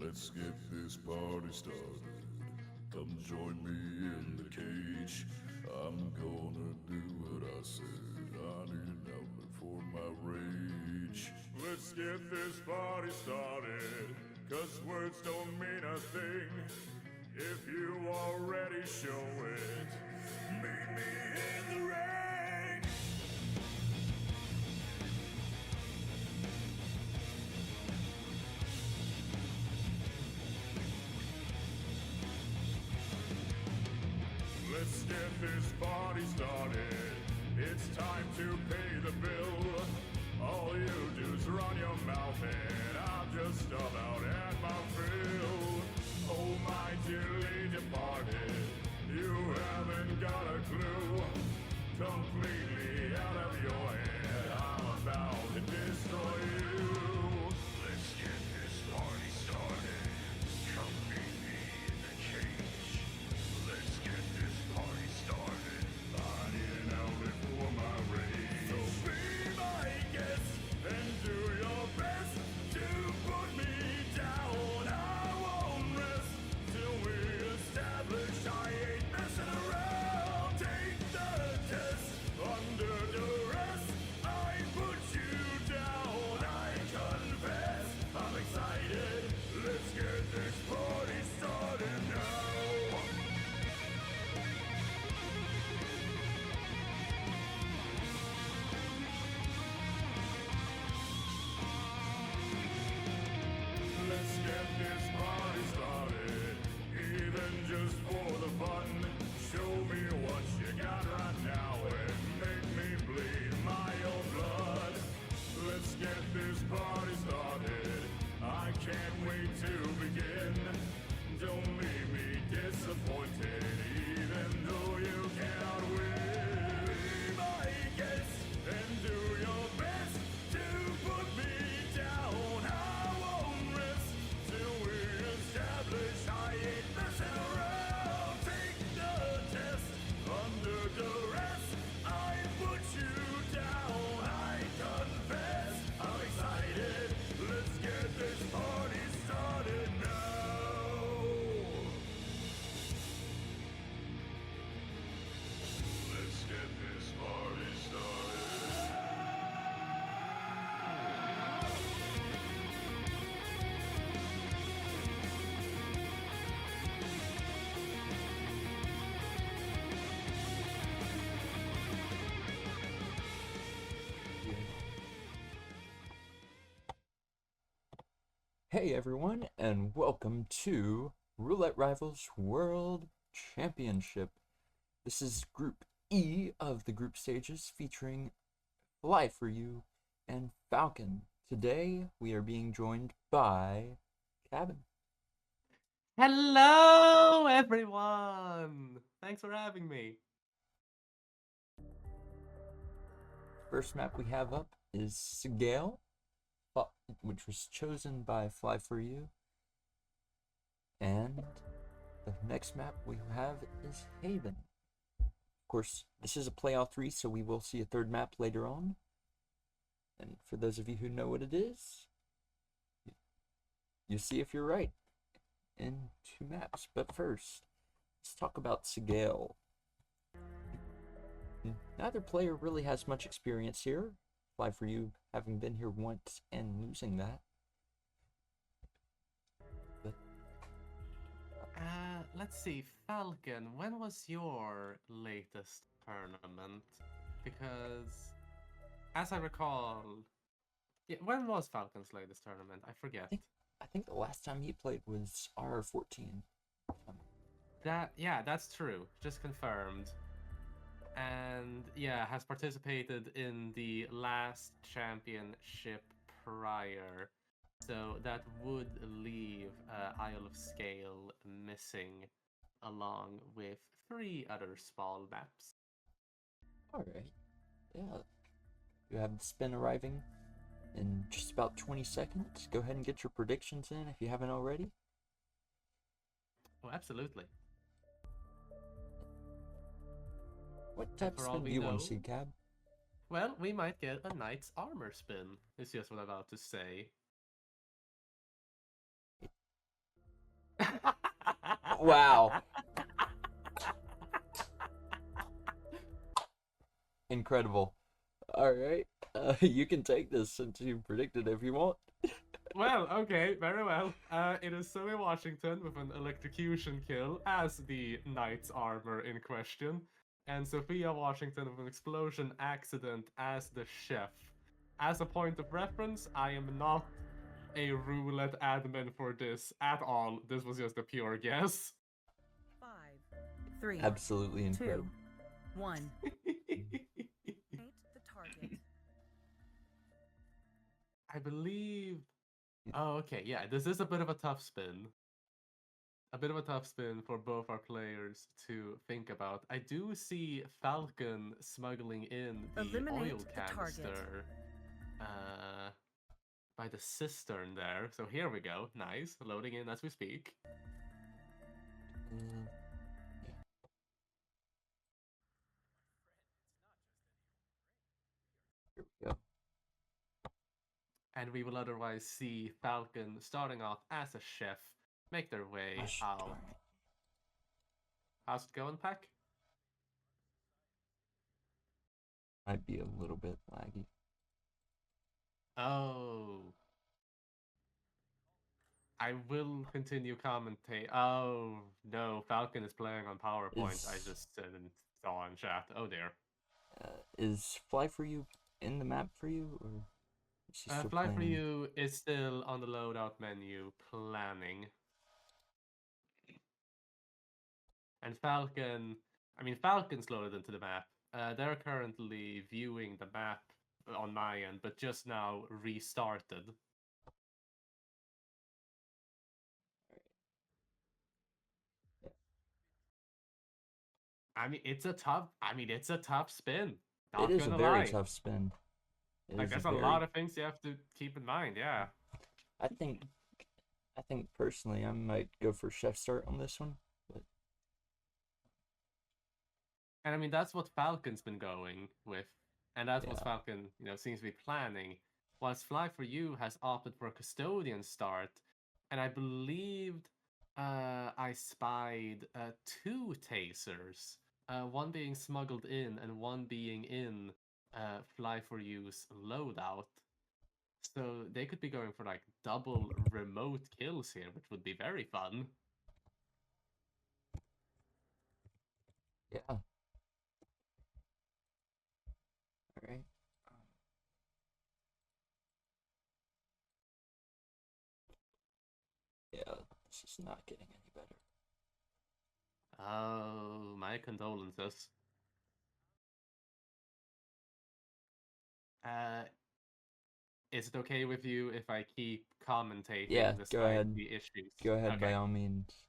Let's get this party started. Come join me in the cage. I'm gonna do what I said. I need an outlet for my rage. Let's get this party started. Cause words don't mean a thing if you already show it. Meet me in the rain. Let's get this party started. It's time to pay the bill. All you do is run your mouth and I'm just about at my fill. Oh my dearly departed, you haven't got a clue. Completely out of your head, I'm about to destroy you. Let's get this party started. Come meet me in the cage. Let's get this party started. I need an outlet for my rage. So be my guest and do your best to put me down. I won't rest till we establish I ain't messing around. Take the test under duress. I put you down. I confess. I'm excited. Let's get this party started now. Let's get this party started, even just for the fun. Show me what you got right now and make me bleed my own blood. Let's get this party started. I can't wait to begin. Don't leave me disappointed, even though you cannot win. Be my guest and do your best to put me down. I won't rest till we establish I ain't messing around. Take the test under duress. I put you down. I confess. I'm excited. Let's get this party started now. Let's get this party started. Hey everyone, and welcome to Roulette Rivals World Championship. This is Group E of the group stages featuring Fly4u and Falcon. Today we are being joined by Cabin. Hello, everyone! Thanks for having me. First map we have up is Sigale, which was chosen by Fly4u. And the next map we have is Haven. Of course, this is a playoff 3, so we will see a third map later on. And for those of you who know what it is, you see if you're right in 2 maps. But first, let's talk about Sigale. Neither player really has much experience here. Fly4u having been here once and losing that. But Let's see, Falcon, when was your latest tournament? Because, as I recall, yeah, when was Falcon's latest tournament? I forget. I think the last time he played was RR14. Yeah, that's true. Just confirmed. And yeah, has participated in the last championship prior. So that would leave Isle of Scale missing, along with 3 other small maps. Alright. Yeah. You have the spin arriving in just about 20 seconds. Go ahead and get your predictions in if you haven't already. Oh, absolutely. What type of for all spin do we you want know- to see, Cab? Well, we might get a knight's armor spin, is just what I'm about to say. Wow. Incredible. All right. You can take this since you predicted if you want. Well, okay, very well. It is Zoe Washington with an electrocution kill as the knight's armor in question, and Sophia Washington with an explosion accident as the chef. As a point of reference, I am not a roulette admin for this at all. This was just a pure guess. 5, 3, Absolutely 2, incredible. 1. Paint the target. I believe. Oh, okay, yeah, this is a bit of a tough spin. A bit of a tough spin for both our players to think about. I do see Falcon smuggling in the Eliminate oil the target. canister by the cistern there. So here we go. Nice. Loading in as we speak. Here we go. And we will otherwise see Falcon starting off as a chef, make their way Gosh out. darn it. How's it going, Pack? Might be a little bit laggy. Oh. I will continue commentate. Oh, no. Falcon is playing on PowerPoint. I just didn't saw in chat. Oh, dear. Is Fly4u in the map for you, or is she still Fly for playing? You is still on the loadout menu, planning. And Falcon, Falcon's loaded into the map. They're currently viewing the map on my end, but just now restarted. It's a tough spin. Not It is a gonna very lie. tough spin. Like, there's a lot of things you have to keep in mind, yeah. I think personally I might go for chef start on this one. But And that's what Falcon's been going with. And that's what Yeah. Falcon, seems to be planning. Whilst Fly4u has opted for a custodian start. And I believed I spied 2 tasers. One being smuggled in and one being in Fly4u's loadout. So they could be going for like double remote kills here, which would be very fun. yeah. All right. Yeah, this is not getting any better. Oh, my condolences. Is it okay with you if I keep commentating Yeah, despite go ahead. the issues? Go ahead by Okay. all means.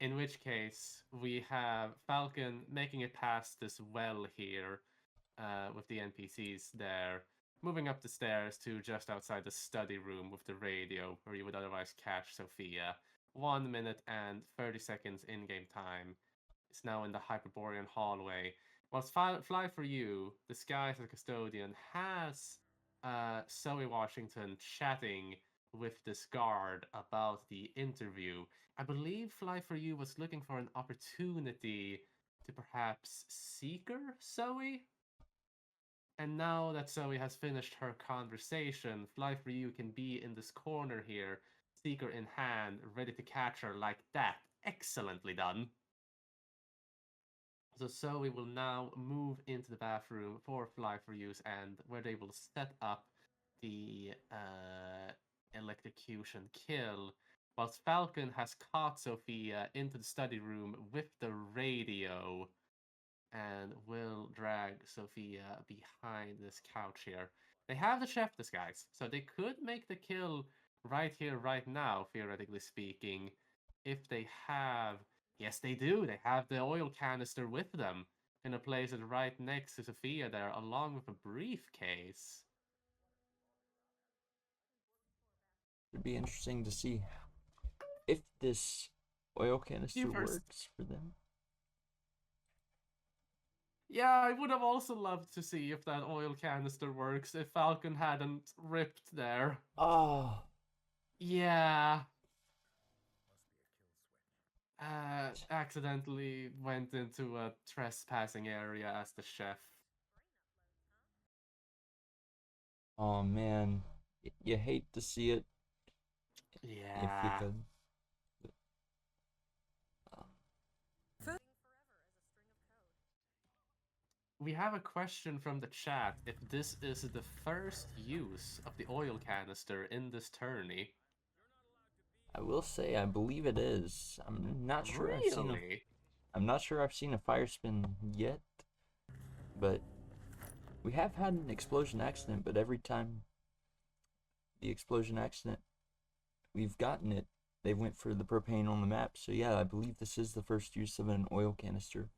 In which case, we have Falcon making it past this well here with the NPCs there, moving up the stairs to just outside the study room with the radio where you would otherwise catch Sophia. 1 minute and 30 seconds in-game time. It's now in the Hyperborean hallway. Whilst Fly4u, disguised as a custodian, has Zoe Washington chatting with this guard about the interview. I believe Fly4u was looking for an opportunity to perhaps Seeker Zoe? And now that Zoe has finished her conversation, Fly4u can be in this corner here, Seeker in hand, ready to catch her like that. Excellently done. So Zoe will now move into the bathroom for Fly4u's end, where they will set up the electrocution kill, whilst Falcon has caught Sophia into the study room with the radio and will drag Sophia behind this couch here. They have the chef disguise, so they could make the kill right here, right now, theoretically speaking, if they have... Yes, they do. They have the oil canister with them, and it places it right next to Sophia there, along with a briefcase. It'd be interesting to see if this oil canister works for them. Yeah, I would have also loved to see if that oil canister works, if Falcon hadn't ripped there. Oh. Yeah. Accidentally went into a trespassing area as the chef. Oh man, you hate to see it if you Yeah. could. Um, We have a question from the chat if this is the first use of the oil canister in this tourney. I will say I believe it is. I'm not sure Really? I've seen a fire spin yet, but we have had an explosion accident, but every time the explosion accident we've gotten it, they went for the propane on the map. So yeah, I believe this is the first use of an oil canister.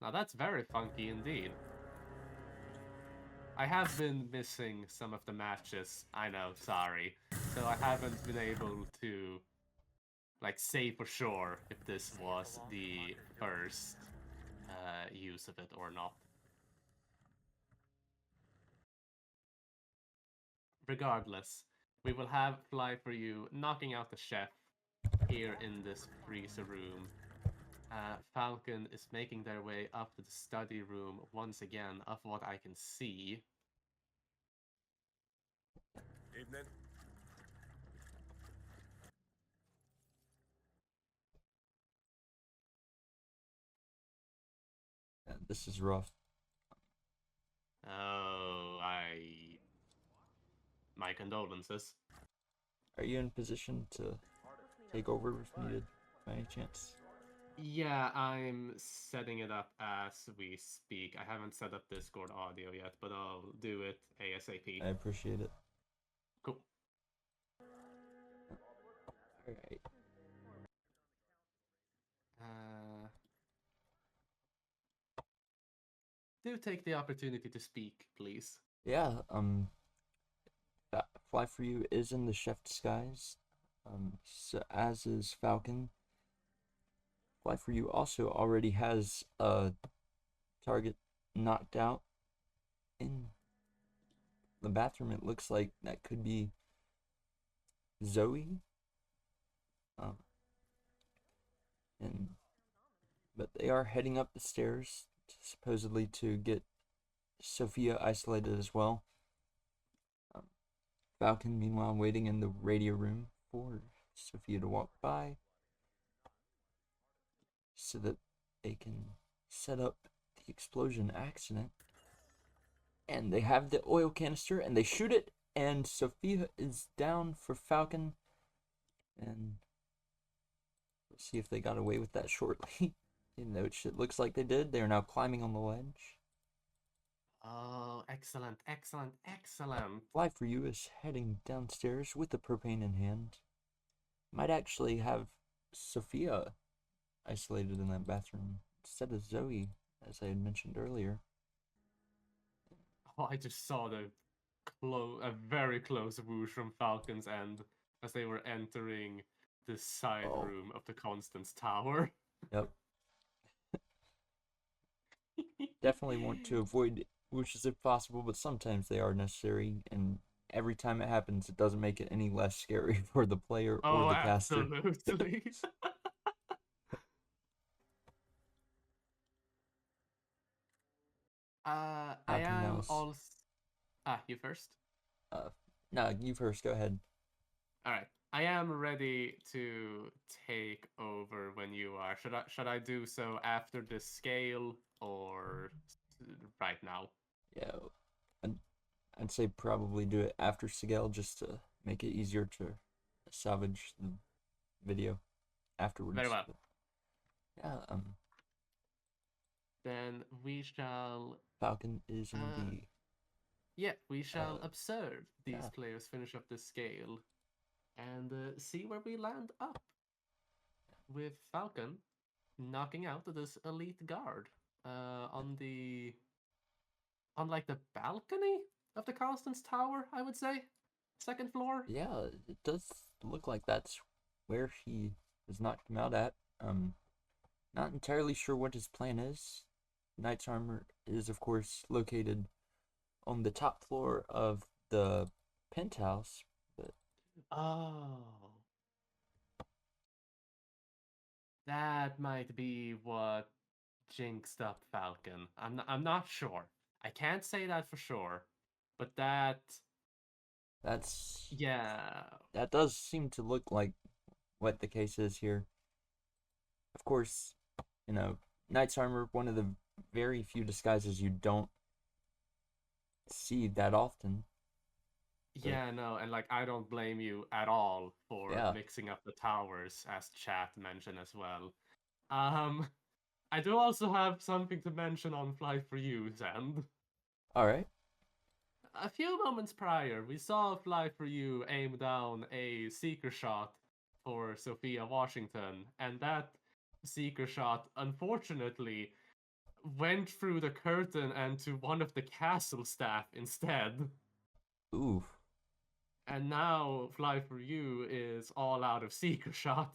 Now that's very funky indeed. I have been missing some of the matches, I know, sorry. So I haven't been able to like say for sure if this was the first use of it or not. Regardless, we will have Fly4u knocking out the chef here in this freezer room. Falcon is making their way up to the study room once again, of what I can see. Evening. This is rough. Oh, my condolences. Are you in position to take over if needed, by any chance? Yeah, I'm setting it up as we speak. I haven't set up Discord audio yet, but I'll do it ASAP. I appreciate it. Cool. Alright. Do take the opportunity to speak, please. Yeah, Fly4u is in the chef disguise, so as is Falcon. Fly4u also already has a target knocked out in the bathroom. It looks like that could be Zoe. But they are heading up the stairs, supposedly to get Sophia isolated as well. Falcon, meanwhile, waiting in the radio room for Sophia to walk by so that they can set up the explosion accident. And they have the oil canister and they shoot it, and Sophia is down for Falcon. And we'll see if they got away with that shortly. Which it looks like they did. They are now climbing on the ledge. Oh, excellent, excellent, excellent. Fly4u is heading downstairs with the propane in hand. Might actually have Sophia isolated in that bathroom instead of Zoe, as I had mentioned earlier. Oh, I just saw a very close whoosh from Falcon's end as they were entering the side room of the Constance Tower. Yep. Definitely want to avoid whooshes if possible, but sometimes they are necessary, and every time it happens, it doesn't make it any less scary for the player or the caster. Absolutely. I am also. You first? No, you first. Go ahead. All right. I am ready to take over when you are. Should I do so after the scale or right now? Yeah, I'd say probably do it after Sigel just to make it easier to salvage the video afterwards. Very well. But, yeah. Then we shall. Falcon is in the. Yeah, we shall observe these yeah. players finish up the scale and see where we land up with Falcon knocking out this elite guard on like the balcony of the Constance Tower, I would say. Second floor. Yeah, it does look like that's where he has knocked him out at. Not entirely sure what his plan is. Knight's Armor is, of course, located on the top floor of the penthouse, but Oh. That might be what jinxed up Falcon. I'm not sure. I can't say that for sure, but That's yeah. that does seem to look like what the case is here. Of course, you know, Knight's Armor, one of the very few disguises you don't see that often. But Yeah, no, and like I don't blame you at all for yeah. mixing up the towers, as chat mentioned as well. Um, I do also have something to mention on Fly4u's end. Alright. A few moments prior, we saw Fly4u aim down a seeker shot for Sophia Washington, and that seeker shot, unfortunately, went through the curtain and to one of the castle staff instead. Ooh. And now Fly4u is all out of seeker shot.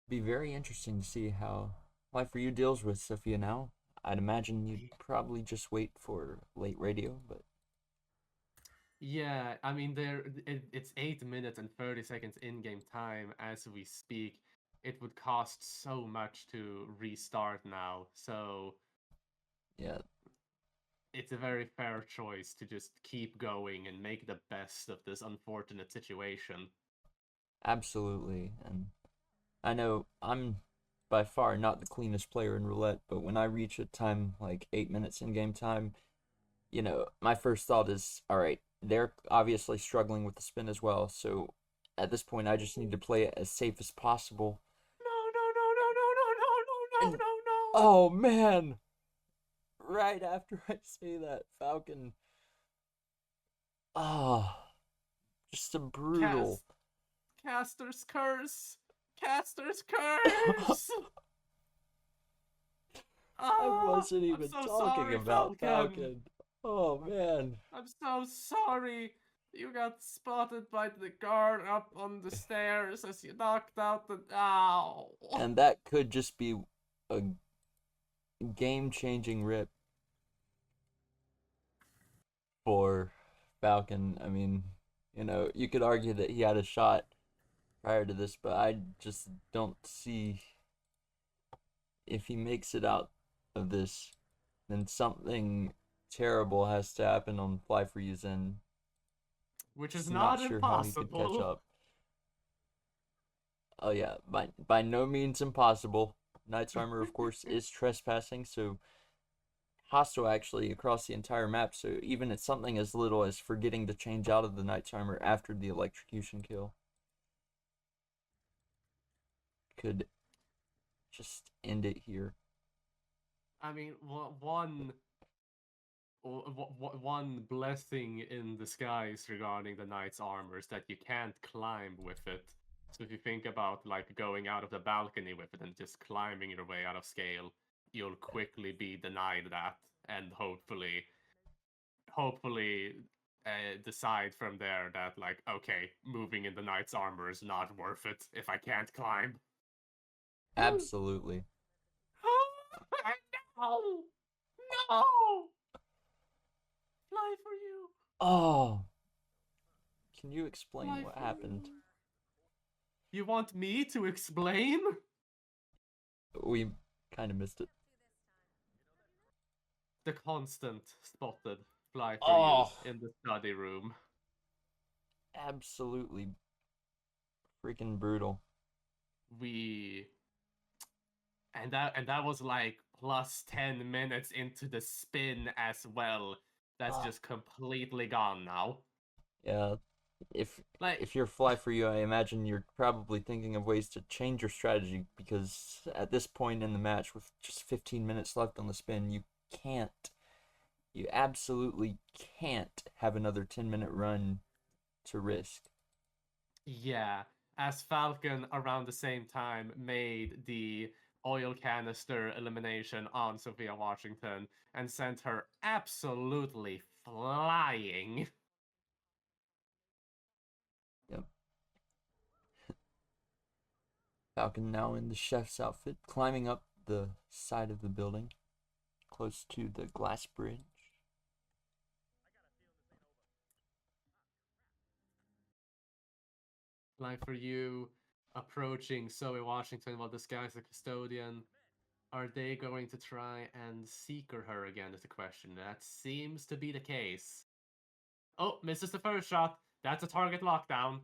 Be very interesting to see how Fly4u deals with Sophia now. I'd imagine you'd probably just wait for late radio, but Yeah, I mean, it's 8 minutes and 30 seconds in-game time as we speak. It would cost so much to restart now, so yeah, it's a very fair choice to just keep going and make the best of this unfortunate situation. absolutely. And I know I'm by far not the cleanest player in roulette, but when I reach a time like 8 minutes in game time, my first thought is, all right, they're obviously struggling with the spin as well. So at this point, I just need to play it as safe as possible. No, no, no, no, no, no, no, no, And no, no, no! oh man, right after I say that, Falcon, ah, just a brutal. Caster's curse! Caster's curse! I wasn't I'm even so talking sorry, about Falcon. Falcon. Oh man. I'm so sorry. You got spotted by the guard up on the stairs as you knocked out the. Ow! And that could just be a game-changing rip for Falcon. I mean, you could argue that he had a shot prior to this, but I just don't see if he makes it out of this, then something terrible has to happen on Fly4u's end. Which is Just not not sure how he could catch impossible. up. Oh yeah, by no means impossible. Knight's Armor, of course, is trespassing, so hostile actually across the entire map. So even it's something as little as forgetting to change out of the Knight's Armor after the electrocution kill could just end it here. I mean, one blessing in disguise regarding the knight's armor is that you can't climb with it. So if you think about like going out of the balcony with it and just climbing your way out of scale, you'll quickly be denied that, and hopefully decide from there that like, okay, moving in the knight's armor is not worth it if I can't climb. Absolutely. No! No! Fly4u! Oh, can you explain Fly what for happened? you. You want me to explain? We kind of missed it. The constant spotted Fly4u Oh, in the study room. absolutely freaking brutal. We and that was like plus 10 minutes into the spin as well. That's Oh, just completely gone now. yeah. If Like, if you're Fly4u, I imagine you're probably thinking of ways to change your strategy because at this point in the match, with just 15 minutes left on the spin, you absolutely can't have another 10-minute run to risk. yeah, as Falcon around the same time made the oil canister elimination on Sophia Washington and sent her absolutely flying. Yep. Falcon now in the chef's outfit, climbing up the side of the building, close to the glass bridge. Fly4u approaching Zoe Washington while this guy's a custodian. Are they going to try and seeker her again is the question. That seems to be the case. Oh, misses the first shot. That's a target lockdown.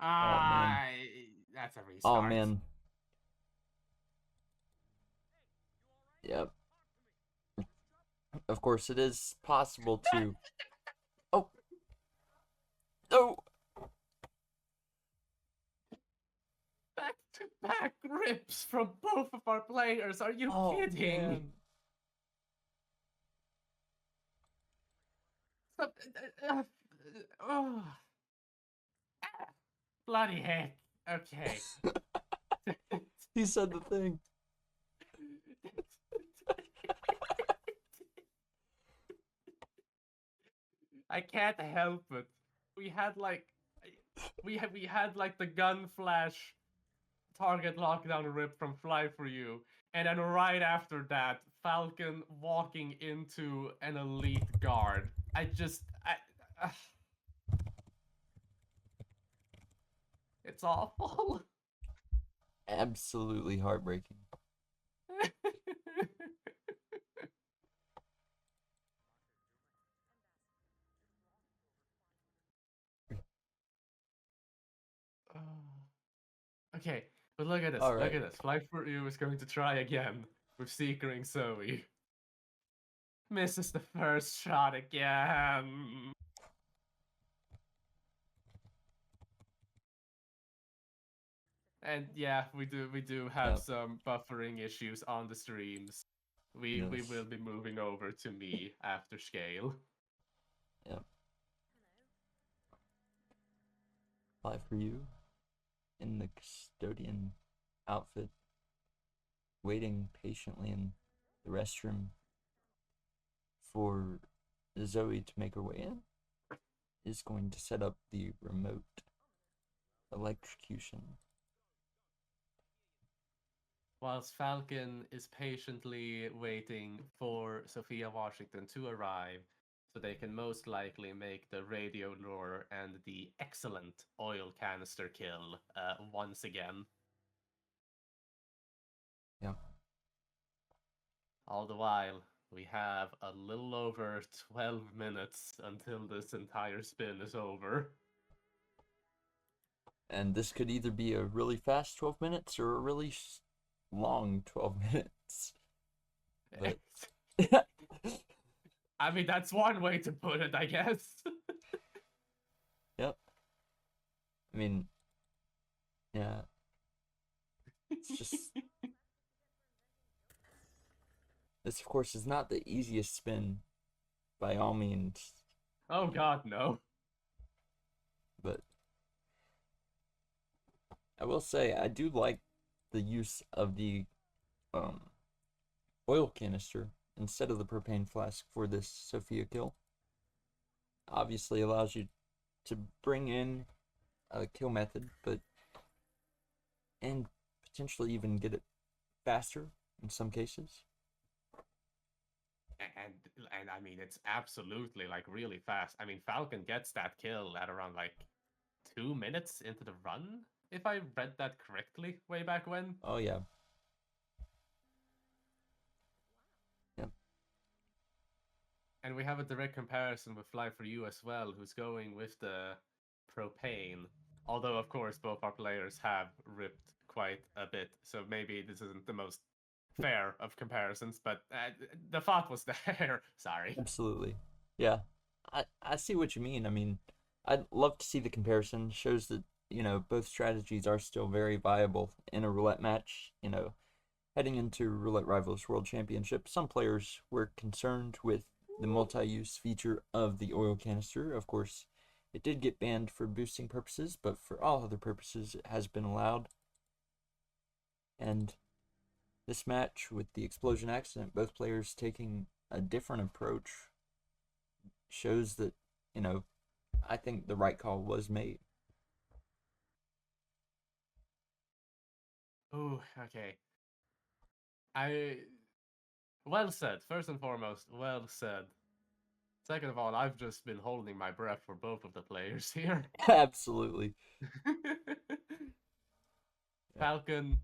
Oh man. That's a Oh restart. man. Yep. Of course, it is possible to. Oh. No. Back-to-back rips from both of our players. Are you Oh kidding? man. Oh. Bloody heck. Okay. He said the thing. I can't help it. We had like the gun flash target lockdown rip from Fly4u, and then right after that, Falcon walking into an elite guard. It's awful. Absolutely heartbreaking. Okay, but look at this. All Look right. at this. Fly4u is going to try again with Seekering Zoe. Misses the first shot again. And yeah, we do have Yep. some buffering issues on the streams. We Yes. will be moving over to me after scale. Yep. Fly4u in the custodian outfit, waiting patiently in the restroom for Zoe to make her way in, is going to set up the remote electrocution. Whilst Falcon is patiently waiting for Sophia Washington to arrive, so they can most likely make the radio lure and the excellent oil canister kill once again. Yeah. All the while, we have a little over 12 minutes until this entire spin is over. And this could either be a really fast 12 minutes or a really long 12 minutes. But I mean, that's one way to put it, I guess. yep. I mean, yeah. It's just. This, of course, is not the easiest spin by all means. Oh god, no. But I will say, I do like the use of the oil canister instead of the propane flask for this Sophia kill. Obviously allows you to bring in a kill method, and potentially even get it faster in some cases. And I mean, it's absolutely like really fast. I mean, Falcon gets that kill at around like 2 minutes into the run, if I read that correctly way back when. Oh yeah. Yep. And we have a direct comparison with Fly4u as well, who's going with the propane. Although, of course, both our players have ripped quite a bit, so maybe this isn't the most fair of comparisons, but the thought was there. Sorry. Absolutely. Yeah. I see what you mean. I mean, I'd love to see the comparison. Shows that, both strategies are still very viable in a roulette match. Heading into Roulette Rivals World Championship, some players were concerned with the multi-use feature of the oil canister. Of course, it did get banned for boosting purposes, but for all other purposes, it has been allowed. And this match, with the explosion accident, both players taking a different approach, shows that, I think the right call was made. Oh, okay. Well said. First and foremost, well said. Second of all, I've just been holding my breath for both of the players here. Absolutely. Falcon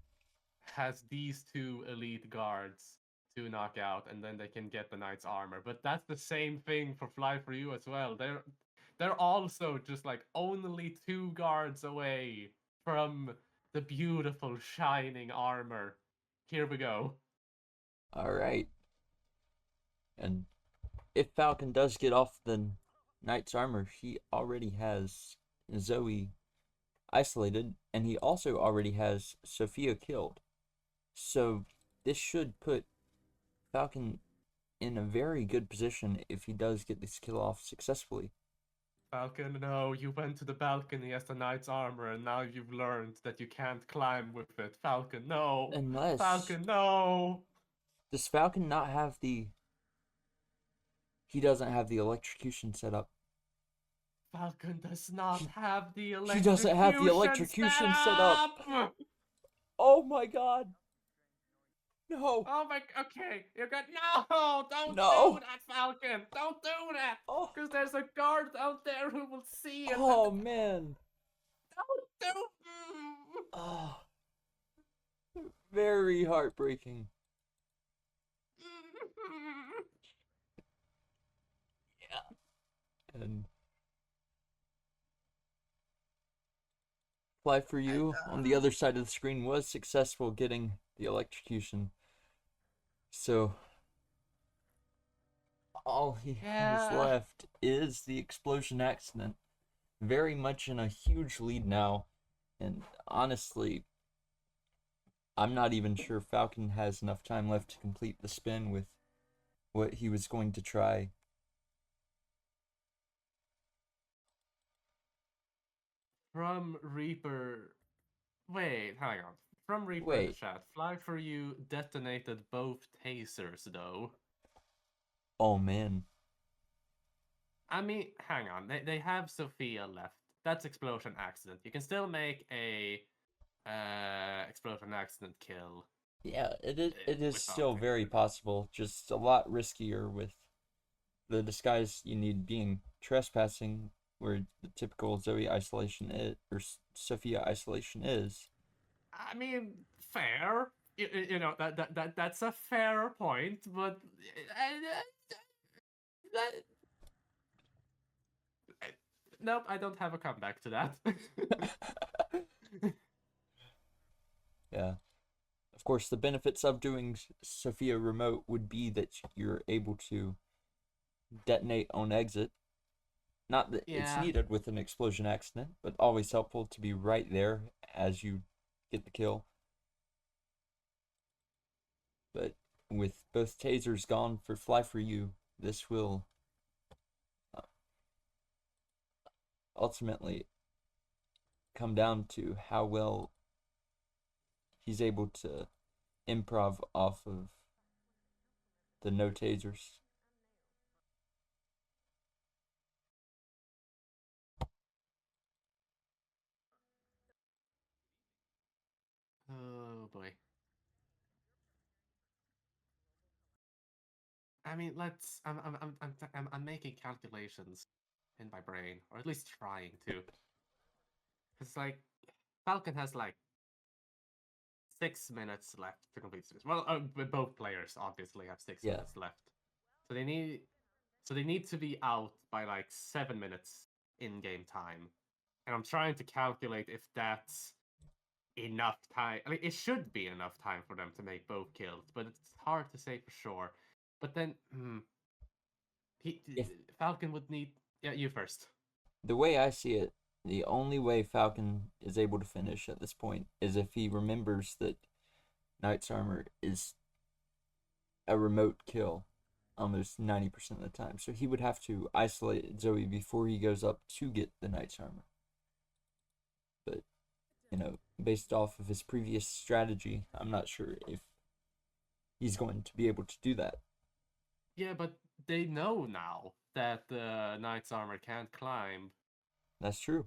has these two elite guards to knock out, and then they can get the knight's armor. But that's the same thing for Fly4u as well. They're also just like only 2 guards away from the beautiful shining armor. Here we go. All right. And if Falcon does get off the knight's armor, he already has Zoe isolated, and he also already has Sophia killed. So this should put Falcon in a very good position if he does get this kill off successfully. Falcon, no, you went to the balcony as the knight's armor, and now you've learned that you can't climb with it. Falcon, no. Unless... Falcon, no. Does Falcon not have the... He doesn't have the electrocution set up. Falcon does not have the electrocution He doesn't have the electrocution set up. Oh my god. No. Oh my, okay, you're good. No, don't No. do that, Falcon. Don't do that. Oh. Because there's a guard out there who will see it. Oh man. Don't do. Oh. Very heartbreaking. Yeah. And Fly4u on the other side of the screen was successful getting the electrocution. So all he has left is the explosion accident. Very much in a huge lead now. And honestly, I'm not even sure Falcon has enough time left to complete the spin with what he was going to try. From Reaper. Wait, hang on. From Reaper in the Wait. chat, Fly4u detonated both tasers though. Oh man. I mean, hang on. They have Sophia left. That's explosion accident. You can still make a explosion accident kill. Yeah, it is with still Falcon. very possible. Just a lot riskier with the disguise you need being trespassing, where the typical Zoe isolation is, or Sophia isolation is. I mean, fair. You know that's a fair point, but nope, I don't have a comeback to that. Yeah. Of course, the benefits of doing Sophia remote would be that you're able to detonate on exit. Not that it's needed with an explosion accident, but always helpful to be right there as you get the kill. But with both tasers gone for Fly4u, this will ultimately come down to how well he's able to improv off of the no tasers. Oh boy. I mean, let's. I'm making calculations in my brain, or at least trying to. It's like Falcon has like 6 minutes left to complete this. Well, both players obviously have 6 minutes left, so they need to be out by like 7 minutes in game time, and I'm trying to calculate if that's enough time. I mean, it should be enough time for them to make both kills, but it's hard to say for sure. But then, Falcon would need. Yeah, you first. The way I see it, the only way Falcon is able to finish at this point is if he remembers that Knight's Armor is a remote kill almost 90% of the time. So he would have to isolate Zoe before he goes up to get the Knight's Armor. But, you know, based off of his previous strategy, I'm not sure if he's going to be able to do that. Yeah, but they know now that the Knight's Armor can't climb. That's true.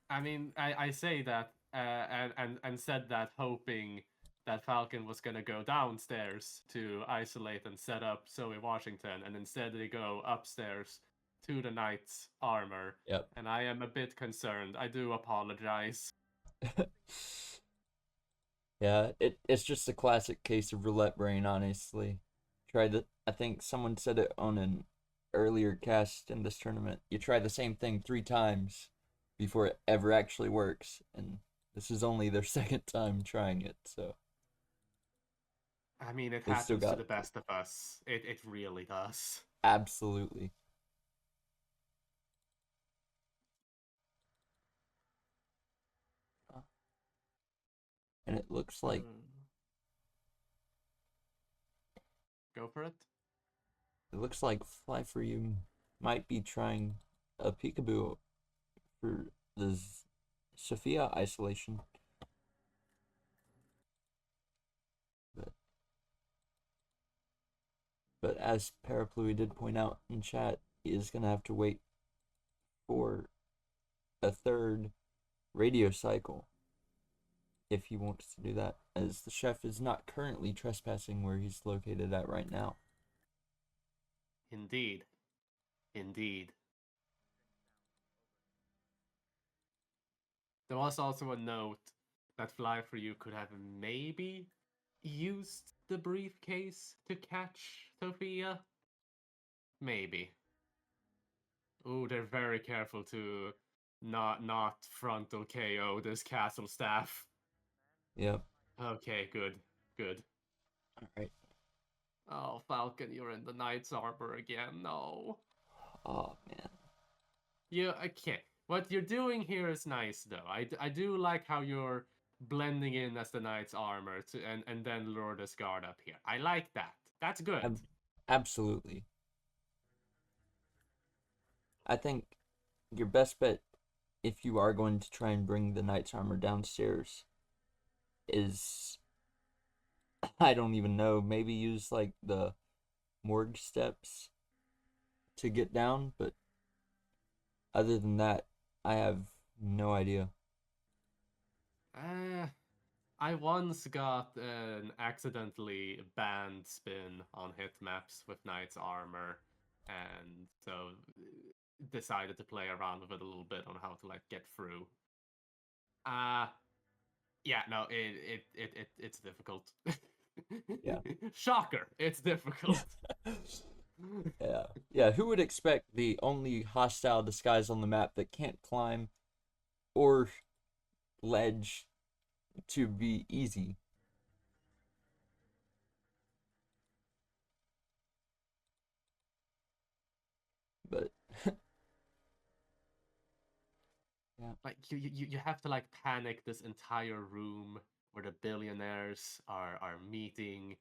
I mean, I say that and said that hoping that Falcon was gonna go downstairs to isolate and set up Zoe Washington, and instead they go upstairs to the Knight's Armor. Yep. And I am a bit concerned. I do apologize. Yeah, it's just a classic case of roulette brain, honestly. I think someone said it on an earlier cast in this tournament. You try the same thing 3 times before it ever actually works, and this is only their second time trying it, so I mean, it they still happens to got the best of us. It really does. absolutely. And it looks like Go for it. Fly4u might be trying a peekaboo for the Sophia isolation. But as Paraplui did point out in chat, he is gonna have to wait for a third radio cycle if he wants to do that, as the chef is not currently trespassing where he's located at right now. Indeed. Indeed. There was also a note that Fly4u could have maybe used the briefcase to catch Sophia. Maybe. Ooh, they're very careful to not frontal KO this castle staff. Yep. Okay, good. Good. Alright. Oh, Falcon, you're in the knight's armor again. No. Oh, man. Yeah, okay. What you're doing here is nice, though. I do like how you're blending in as the knight's armor and then lure this guard up here. I like that. That's good. Absolutely. I think your best bet, if you are going to try and bring the knight's armor downstairs, is, I don't even know, maybe use like the morgue steps to get down, but other than that, I have no idea. I once got an accidentally banned spin on hit maps with knight's armor, and so decided to play around with it a little bit on how to like get through. Yeah, no, it's difficult. Yeah. Shocker, it's difficult. Yeah. Who would expect the only hostile disguise on the map that can't climb or ledge to be easy? But yeah, Like you have to like panic this entire room where the billionaires are meeting,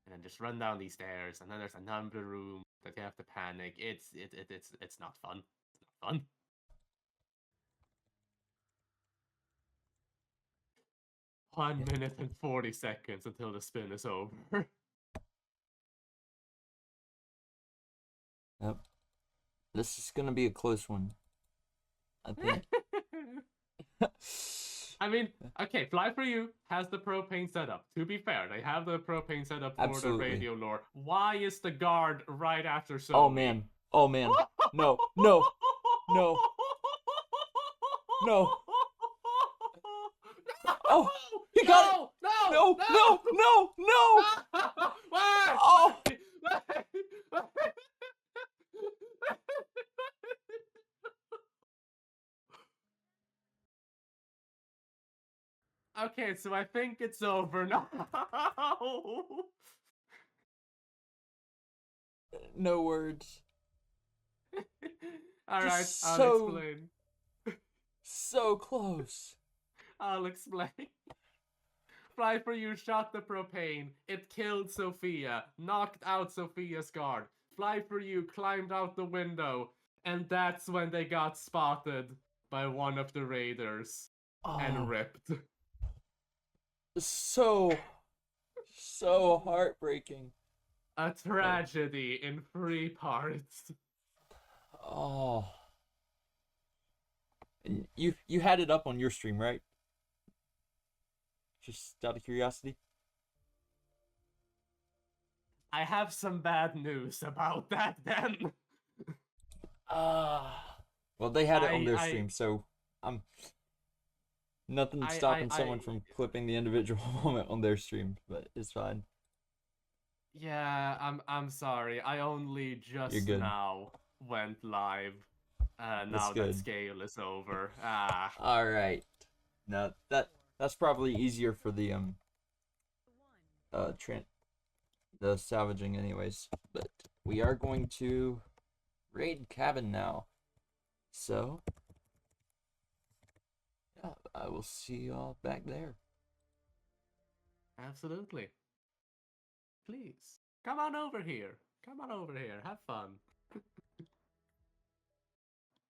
and then just run down these stairs, and then there's another room that you have to panic. It's not fun. It's not fun. One minute and 40 seconds until the spin is over. yep. This is gonna be a close one, I think. I mean, okay, Fly4u has the propane setup. To be fair, they have the propane setup for Absolutely. the radio lore. Why is the guard right after Sophie? Oh man. Oh man. No. No. No. No. Oh, he got it. No. No. No. No. Why? Oh. Okay, so I think it's over now. No words. All right, Just I'll so- explain. So close. I'll explain. Fly4u shot the propane. It killed Sophia, knocked out Sophia's guard. Fly4u climbed out the window, and that's when they got spotted by one of the raiders and Oh, ripped. so heartbreaking. A tragedy in 3 parts. Oh. And you had it up on your stream, right? Just out of curiosity. I have some bad news about that then. Well, they had it on their stream, so Nothing stopping someone from clipping the individual moment on their stream, but it's fine. Yeah, I'm sorry. I only You're just good. now went live. That's Now that good. scale is over. Ah. All right. Now that's probably easier for the the salvaging anyways. But we are going to raid cabin now. So yeah, I will see y'all back there. Absolutely. Please, come on over here. Come on over here. Have fun.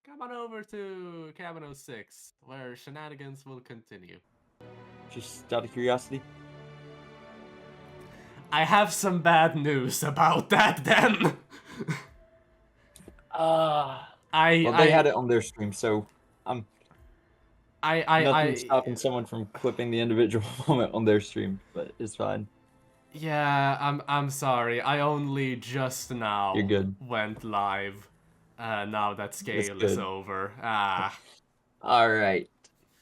Come on over to Cabin 06, where shenanigans will continue. Just out of curiosity. I have some bad news about that then. Well, they had it on their stream, so nothing stopping someone from clipping the individual moment on their stream, but it's fine. Yeah, I'm sorry. I only just now You're good. went live. Now that scale is over. Ah. All right.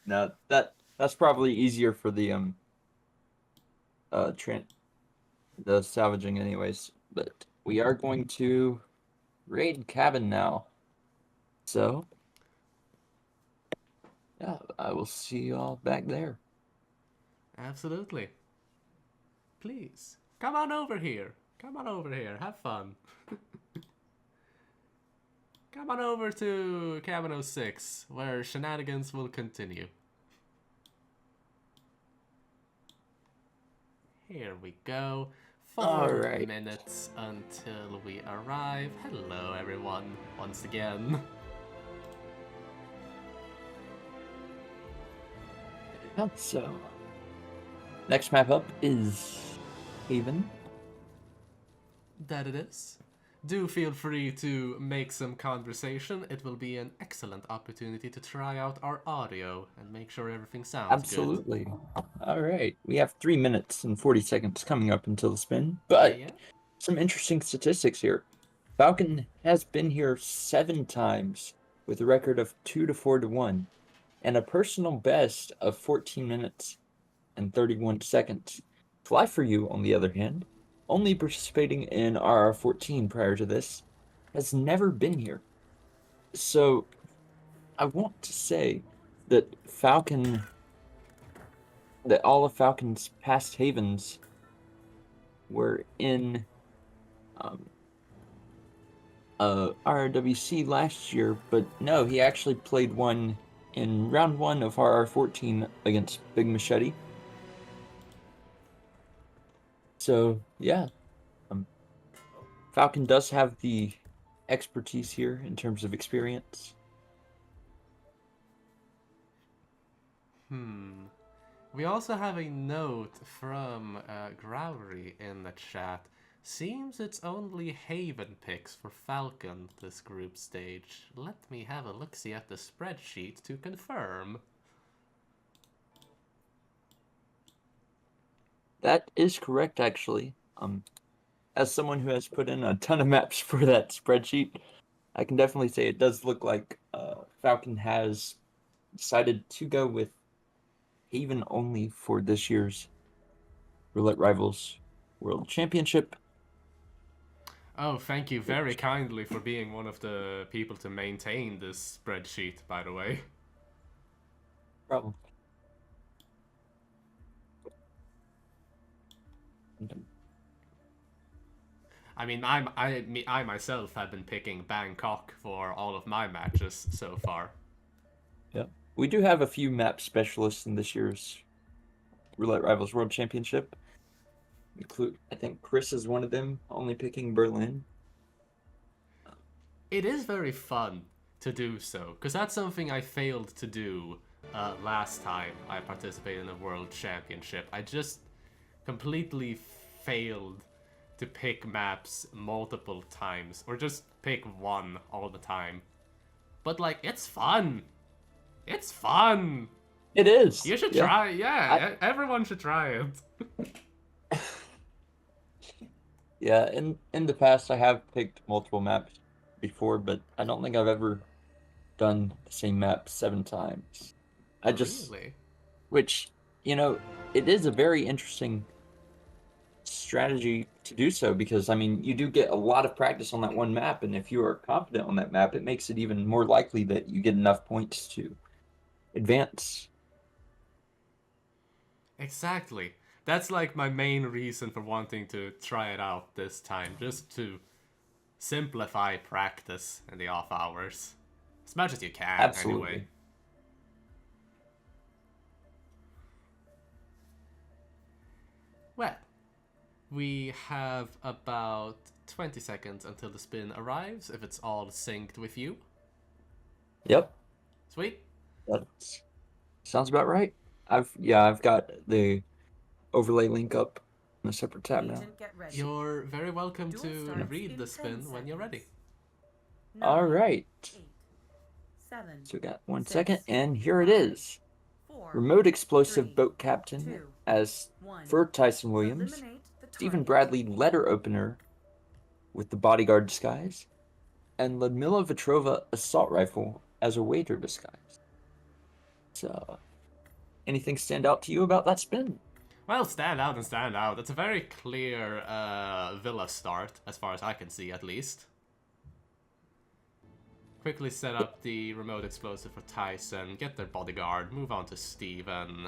Now that's probably easier for the the salvaging anyways. But we are going to raid cabin now. So yeah, I will see you all back there. Absolutely. Please, come on over here. Come on over here. Have fun. Come on over to Cabin 06, where shenanigans will continue. Here we go. 4 minutes until we arrive. Hello, everyone, once again. So, next map up is Haven. That it is. Do feel free to make some conversation. It will be an excellent opportunity to try out our audio and make sure everything sounds Absolutely. Good. All right. We have 3 minutes and 40 seconds coming up until the spin, but some interesting statistics here. Falcon has been here 7 times with a record of 2-4-1 and a personal best of 14 minutes and 31 seconds. Fly4u, on the other hand, only participating in RR14 prior to this, has never been here. So I want to say that all of Falcon's past havens were in RRWC last year, but no, he actually played one in round 1 of RR14 against Big Machete. So yeah, Falcon does have the expertise here in terms of experience. We also have a note from Growry in the chat. Seems it's only Haven picks for Falcon this group stage. Let me have a look-see at the spreadsheet to confirm. That is correct, actually. As someone who has put in a ton of maps for that spreadsheet, I can definitely say it does look like Falcon has decided to go with Haven only for this year's Roulette Rivals World Championship. Oh, thank you very kindly for being one of the people to maintain this spreadsheet, by the way. Problem. I mean, I myself have been picking Bangkok for all of my matches so far. Yep. We do have a few map specialists in this year's Roulette Rivals World Championship. I think Chris is one of them, only picking Berlin. It is very fun to do so, because that's something I failed to do last time I participated in a World Championship. I just completely failed to pick maps multiple times, or just pick one all the time. But, like, it's fun! It's fun! It is! You should try, everyone should try it. Yeah, in the past I have picked multiple maps before, but I don't think I've ever done the same map 7 times. Really? which, you know, it is a very interesting strategy to do so because, I mean, you do get a lot of practice on that one map, and if you are confident on that map, it makes it even more likely that you get enough points to advance. Exactly. That's like my main reason for wanting to try it out this time, just to simplify practice in the off hours. As much as you can, Absolutely. anyway. Well, we have about 20 seconds until the spin arrives, if it's all synced with you. Yep, Sweet. that sounds about right. I've got the overlay link up in a separate tab now. Agent, get ready. You're very welcome Duel to starts read in the 10 spin when you're ready. seconds. All 9, right. 8, 7, So we got 1 6, second, and here it 5, is. 4, Remote explosive 3, boat captain 2, as 1. for Tyson Williams, Eliminate the Stephen target. Bradley letter opener with the bodyguard disguise, and Ludmila Vetrova assault rifle as a waiter disguise. So, anything stand out to you about that spin? Well, stand out and stand out. It's a very clear Villa start, as far as I can see, at least. Quickly set up the remote explosive for Tyson, get their bodyguard, move on to Steven.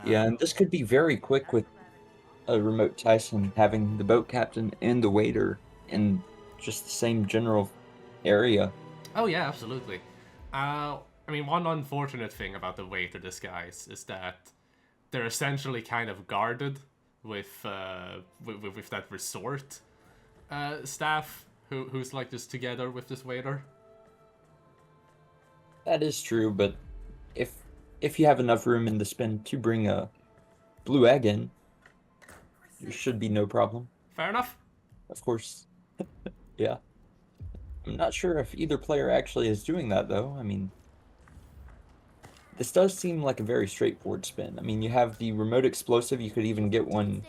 Yeah, and this could be very quick with a remote Tyson having the boat captain and the waiter in just the same general area. Oh yeah, absolutely. I mean, one unfortunate thing about the waiter disguise is that they're essentially kind of guarded with that resort staff who's like just together with this waiter. That is true, but if you have enough room in the spin to bring a blue egg in, there should be no problem. Fair enough. Of course. Yeah. I'm not sure if either player actually is doing that, though. I mean, this does seem like a very straightforward spin. I mean, you have the remote explosive. You could even get one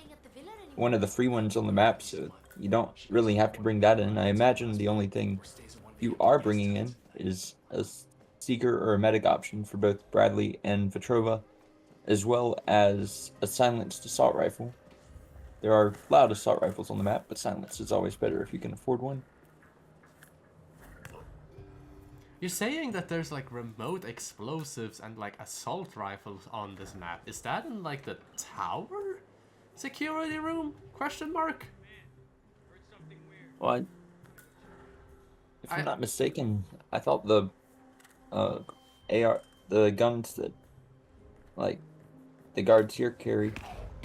of the free ones on the map, so you don't really have to bring that in. I imagine the only thing you are bringing in is a seeker or a medic option for both Bradley and Vetrova, as well as a silenced assault rifle. There are loud assault rifles on the map, but silenced is always better if you can afford one. You're saying that there's like remote explosives and like assault rifles on this map. Is that in like the tower security room? Question mark. Well, if I'm not mistaken, I thought the the guns that like the guards here carry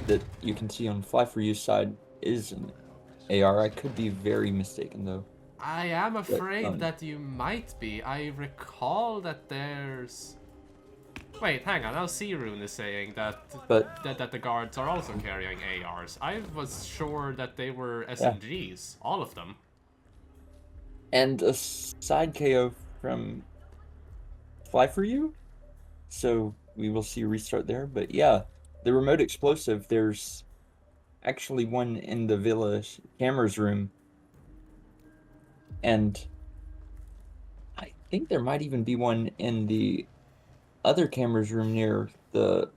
that you can see on Fly4u side is an AR. I could be very mistaken though. I am afraid that you might be. I recall that there's... Wait, hang on. Now C-Rune is saying that the guards are also carrying ARs. I was sure that they were SMGs, all of them. And a side KO from Fly4u, so we will see a restart there. But yeah, the remote explosive, there's actually one in the Villa cameras room, and I think there might even be one in the other cameras room near the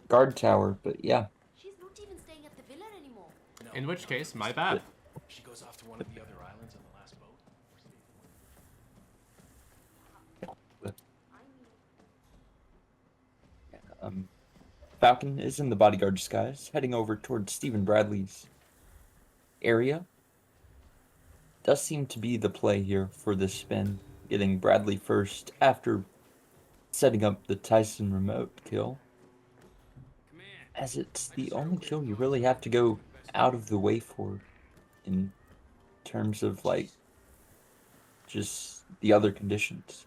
guard tower. But yeah. She's not even staying at the villa anymore. In which case, my bad. She goes off to one of the other islands on the last boat. Falcon is in the bodyguard disguise, heading over towards Stephen Bradley's area. Does seem to be the play here for this spin, getting Bradley first after setting up the Tyson remote kill, as it's the only kill you really have to go out of the way for in terms of like just the other conditions.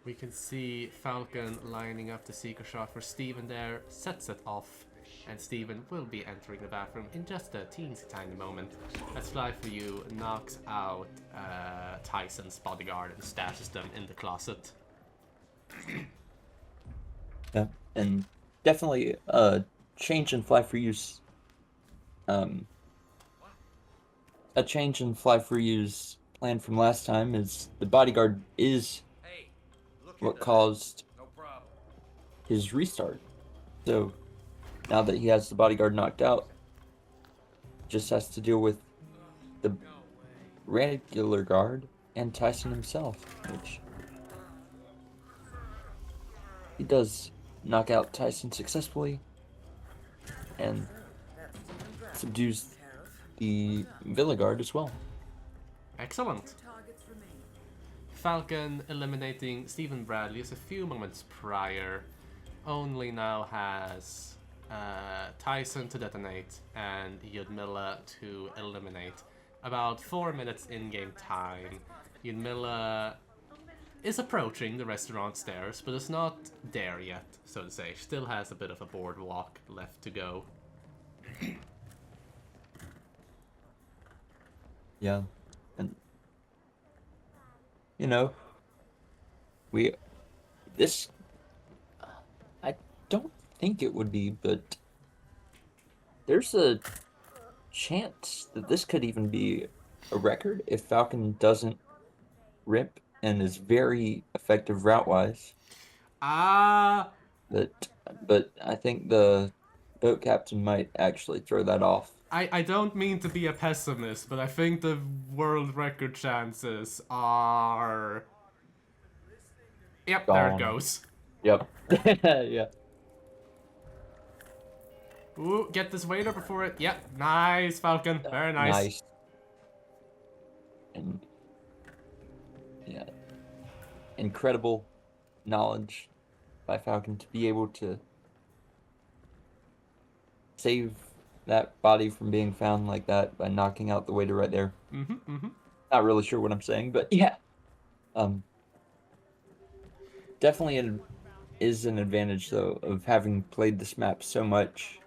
We can see Falcon lining up the Seeker shot for Steven there, sets it off, and Steven will be entering the bathroom in just a teensy tiny moment as Fly4u knocks out Tyson's bodyguard and stashes them in the closet. Yeah, and definitely a change in Fly4u's a change in Fly4u's plan from last time is the bodyguard is Hey, look what into that. caused No problem. his restart. So now that he has the bodyguard knocked out, just has to deal with the regular guard and Tyson himself, which he does knock out Tyson successfully and subdues the Villa Guard as well. Excellent. Falcon eliminating Stephen Bradley just a few moments prior only now has Tyson to detonate and Yudmila to eliminate. About 4 minutes in-game time. Yudmila is approaching the restaurant stairs, but is not there yet, so to say. Still has a bit of a boardwalk left to go. Yeah, and you know, this I don't think it would be, but there's a chance that this could even be a record if Falcon doesn't rip and is very effective route-wise. But I think the boat captain might actually throw that off. I don't mean to be a pessimist, but I think the world record chances are... Yep, there it Gone. goes. Yep. Yeah. Ooh, get this waiter before it... Yep, nice, Falcon. Very nice. Nice. And yeah, incredible knowledge by Falcon to be able to save that body from being found like that by knocking out the waiter right there. Not really sure what I'm saying, but yeah. Definitely is an advantage though of having played this map so much.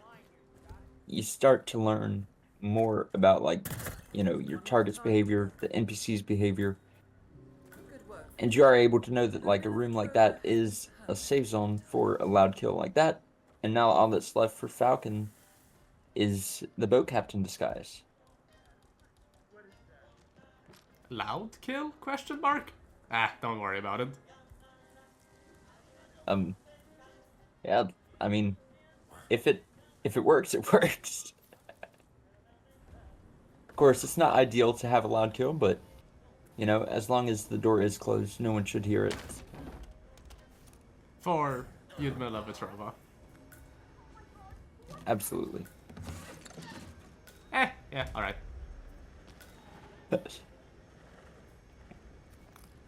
You start to learn more about, like, you know, your target's behavior, the NPC's behavior, and you are able to know that, like, a room like that is a safe zone for a loud kill like that. And now all that's left for Falcon is the boat captain disguise. Loud kill? Question mark? Ah, don't worry about it. Yeah, I mean, if it works, it works. Of course, it's not ideal to have a loud kill, but, you know, as long as the door is closed, no one should hear it. For Yudmila Petrova. Absolutely. Yeah, alright.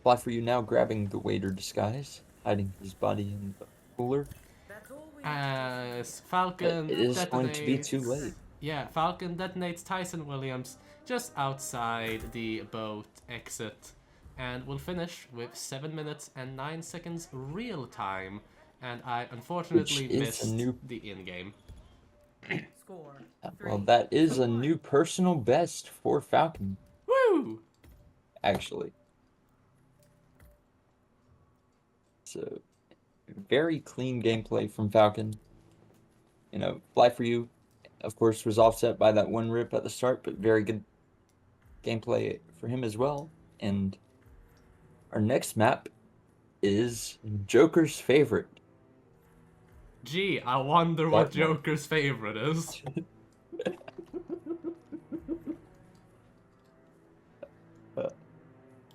Fly4u now grabbing the waiter disguise, hiding his body in the cooler. As Falcon But it is detonates... going to be too late. Yeah, Falcon detonates Tyson Williams just outside the boat exit. And we'll finish with 7 minutes and 9 seconds real time. And I unfortunately Which is missed a new... the in-game. Score. Well, that is a new personal best for Falcon, Woo! actually. So, very clean gameplay from Falcon. You know, Fly4u, of course, was offset by that one rip at the start, but very good gameplay for him as well. And our next map is Joker's favorite. Gee, I wonder what Dartmoor. Joker's favorite is.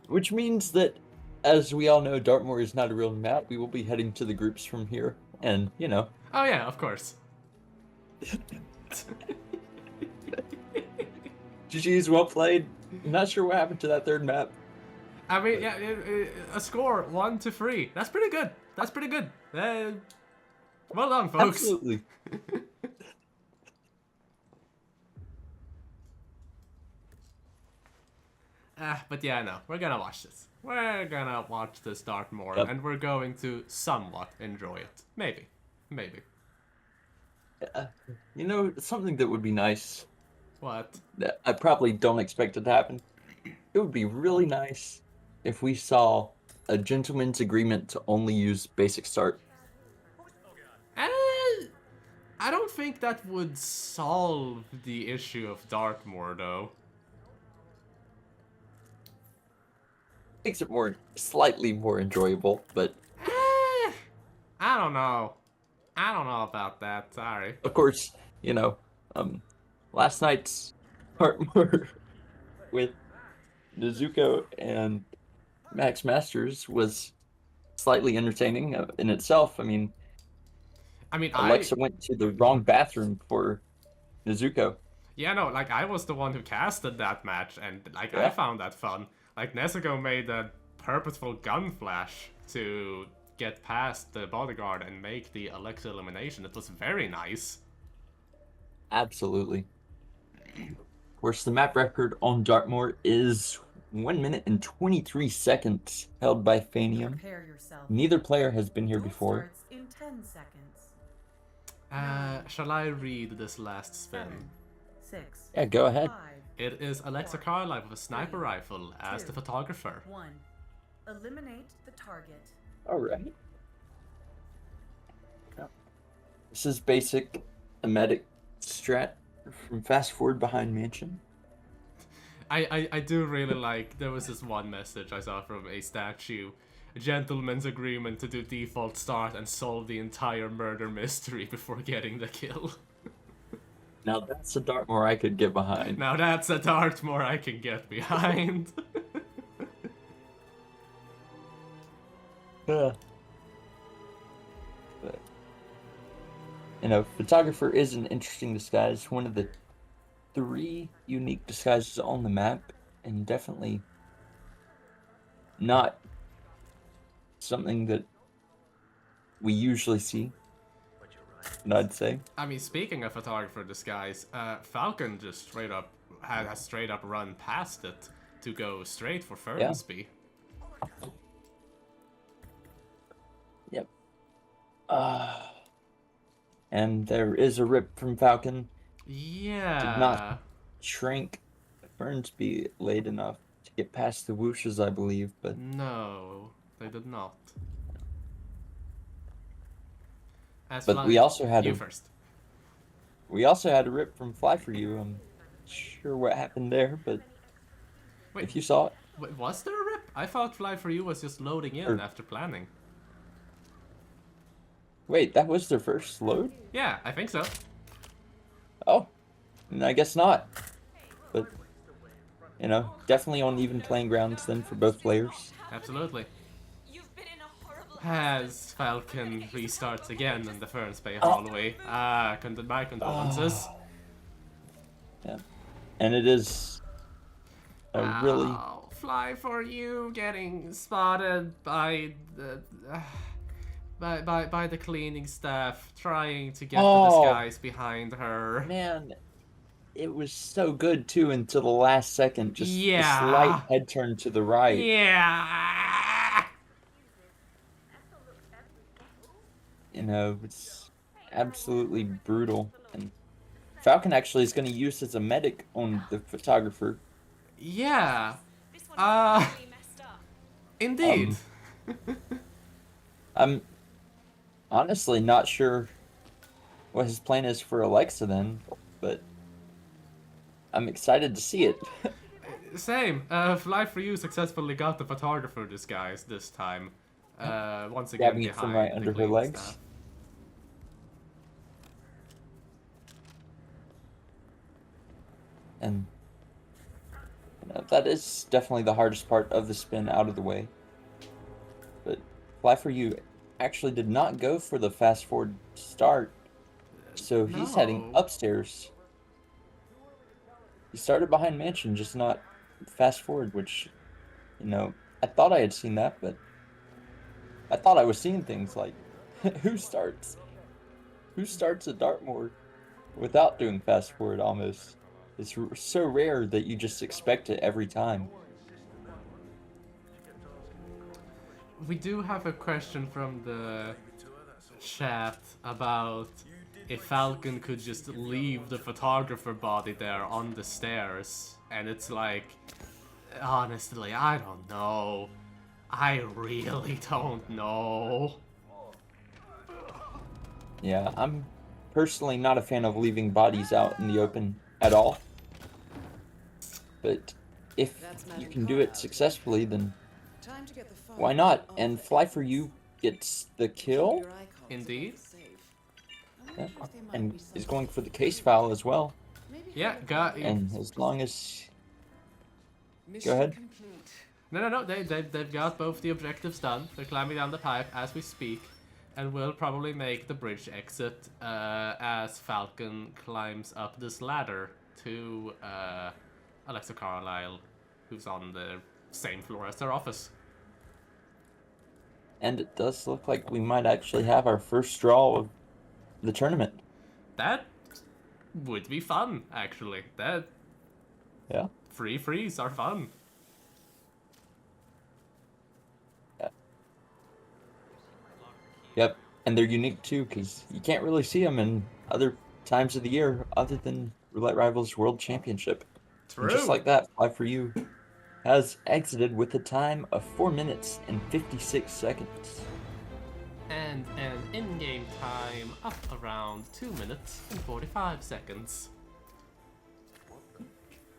Which means that, as we all know, Dartmoor is not a real map. We will be heading to the groups from here, and, you know. Oh yeah, of course. GG's, well played. I'm not sure what happened to that third map. I mean, yeah, a score 1-3. That's pretty good. That's pretty good. Well done, folks. Absolutely. But yeah, no, we're gonna watch this. We're gonna watch this Dartmoor, Yep. and we're going to somewhat enjoy it. Maybe. Maybe. You know, something that would be nice, What? that I probably don't expect it to happen. It would be really nice if we saw a gentleman's agreement to only use basic start. I don't think that would solve the issue of Dartmoor, though. makes it slightly more enjoyable, but I don't know. I don't know about that. Sorry. of course, last night's Dartmoor with Nezuko and Max Masters was slightly entertaining in itself. I mean, I mean, Alexa went to the wrong bathroom for Nezuko. Yeah, no, like, I was the one who casted that match, and, like, I Yeah. found that fun. Like, Nezuko made a purposeful gun flash to get past the bodyguard and make the Alexa elimination. It was very nice. Absolutely. Of course, the map record on Dartmoor is 1 minute and 23 seconds, held by Fanium. Prepare yourself. Neither player has been here Duel before. starts in 10 seconds. Shall I read this last spin? 7, 6, Yeah, go ahead. 5, It is Alexa Carlisle with a sniper 3, rifle as the 2, photographer. 1. Eliminate the target. All right. This is basic emetic strat from Fast Forward Behind Mansion. I do really like, there was this one message I saw from a statue. A gentleman's agreement to do default start and solve the entire murder mystery before getting the kill. Now that's a Dartmoor I could get behind. Now that's a Dartmoor I can get behind. But, photographer is an interesting disguise. One of the 3 unique disguises on the map, and definitely not something that we usually see, I'd say. I mean, speaking of photographer disguise, Falcon just has straight up run past it to go straight for Fernsby. Yep. And there is a rip from Falcon. Yeah. Did not shrink Fernsby late enough to get past the whooshes, I believe, but No, they did not. But we also had you a first. We also had a rip from Fly4u. I'm sure what happened there, but Wait, if you saw it, wait, was there a rip? I thought Fly4u was just loading in after planning. wait, that was their first load? Yeah, I think so. Oh, I guess not. But, definitely on even playing grounds then for both players. Absolutely. You've been in a horrible As Falcon restarts again in the Fernsby hallway. My condolences. Yeah. And it is a really... Ow, Fly4u getting spotted by the by the cleaning staff trying to get the disguise behind her. Man, it was so good too until the last second. Just a Yeah. slight head turn to the right. Yeah. It's absolutely brutal. And Falcon actually is going to use as a medic on the photographer. Yeah. This one is really messed up. Indeed. I'm honestly not sure what his plan is for Alexa then, but I'm excited to see it. Same. Fly4u successfully got the photographer disguise this time. Once again, Grabbing it from behind right the under her cleaning legs. staff. And that is definitely the hardest part of the spin out of the way. But Fly4u actually did not go for the fast forward start, so he's heading No. upstairs. He started behind Mansion, just not fast forward, which, I thought I had seen that, but I thought I was seeing things like, who starts at Dartmoor without doing fast forward almost? It's so rare that you just expect it every time. We do have a question from the chat about if Falcon could just leave the photographer body there on the stairs. And it's like, honestly, I don't know. I really don't know. Yeah, I'm personally not a fan of leaving bodies out in the open at all. But if you can do it successfully, then Time to get the fire Why not? off And the Fly4u gets the kill, Your icons Indeed. above the safe. I yeah, wonder if there might and be is something going for the we case could foul do. as well. Maybe Yeah, have a got quick you. And as long as Mission ahead. complete. No. They've got both the objectives done. They're climbing down the pipe as we speak, and will probably make the bridge exit as Falcon climbs up this ladder to Alexa Carlisle, who's on the same floor as their office. and it does look like we might actually have our first draw of the tournament. That would be fun, actually. That Yeah. free frees are fun. Yep, and they're unique too because you can't really see them in other times of the year other than Roulette Rivals World Championship. And just True. like that, Fly4u has exited with a time of 4 minutes and 56 seconds. And an in-game time of around 2 minutes and 45 seconds.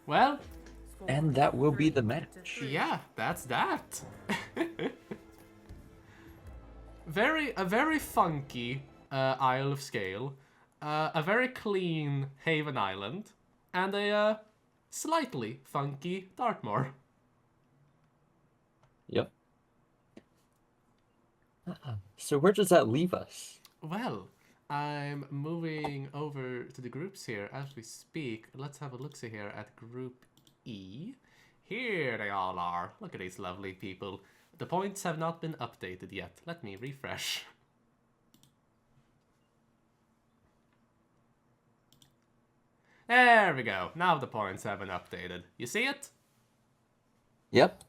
Well, And that will be the match. yeah, that's that. A very funky Isle of Scale, a very clean Haven Island, and a slightly funky Dartmoor. Yep. So where does that leave us? Well, I'm moving over to the groups here as we speak. Let's have a look-see here at Group E. Here they all are. Look at these lovely people. The points have not been updated yet. Let me refresh. There we go. Now the points have been updated. You see it? Yep.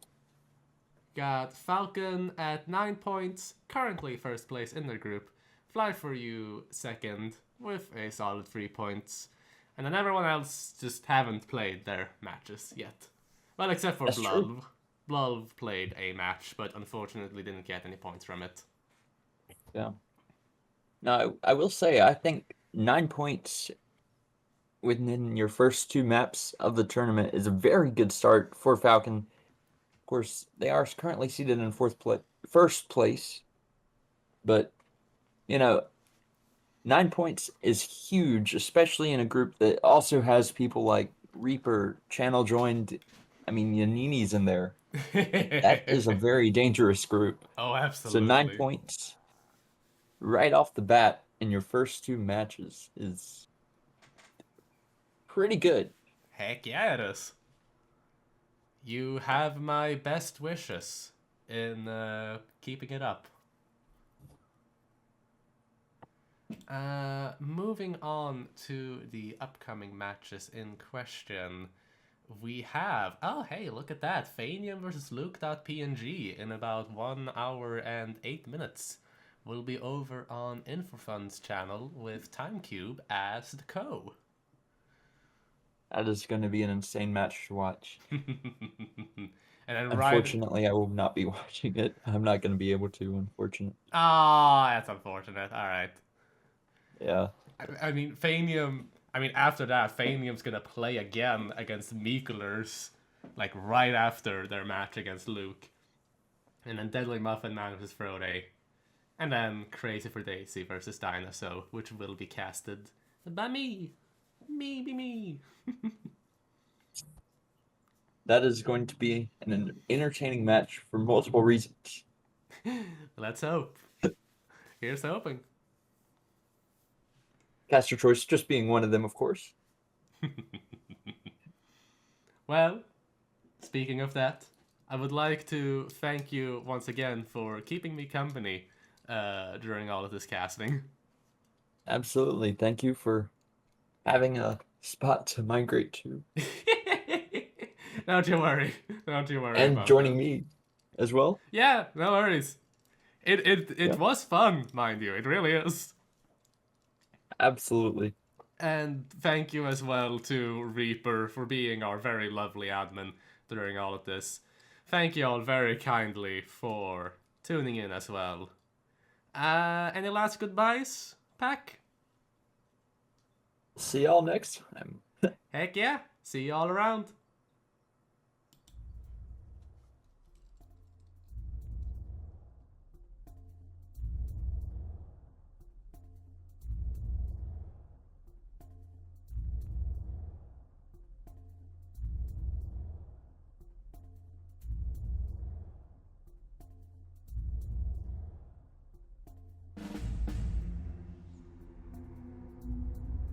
Got Falcon at 9 points, currently first place in their group. Fly4u second with a solid 3 points. And then everyone else just haven't played their matches yet. Well, except for That's Blulv. true. Blulv played a match, but unfortunately didn't get any points from it. Yeah. Now, I will say, I think 9 points within your first 2 maps of the tournament is a very good start for Falcon. Of course, they are currently seated in first place, but, 9 points is huge, especially in a group that also has people like Reaper, Channel joined. I mean, Yanini's in there. That is a very dangerous group. Oh, So absolutely. 9 points right off the bat in your first 2 matches is pretty good. Heck yeah, it is. You have my best wishes in keeping it up. Moving on to the upcoming matches in question, we have... Oh, hey, look at that. Fanium versus Luke.png in about 1 hour and 8 minutes. Will be over on InfoFun's channel with TimeCube as the co. That is going to be an insane match to watch. And then Unfortunately, I will not be watching it. I'm not going to be able to, unfortunately. Ah, that's unfortunate. All right. Yeah. I mean, Fanium... I mean, after that, Fanium's gonna play again against Mikulers, like, right after their match against Luke. And then Deadly Muffin Man versus Frode. And then Crazy for Daisy versus Dinosaur, which will be casted by me. Me. That is going to be an entertaining match for multiple reasons. Let's hope. Here's hoping. Caster Choice just being one of them, of course. Well, speaking of that, I would like to thank you once again for keeping me company during all of this casting. Absolutely. Thank you for having a spot to migrate to. Don't you worry. Don't you worry And about joining that. me as well. Yeah, no worries. It Yeah. was fun, mind you. It really is. Absolutely. And thank you as well to Reaper for being our very lovely admin during all of this. Thank you all very kindly for tuning in as well. Any last goodbyes, Pack? See y'all next time. Heck yeah. See you all around.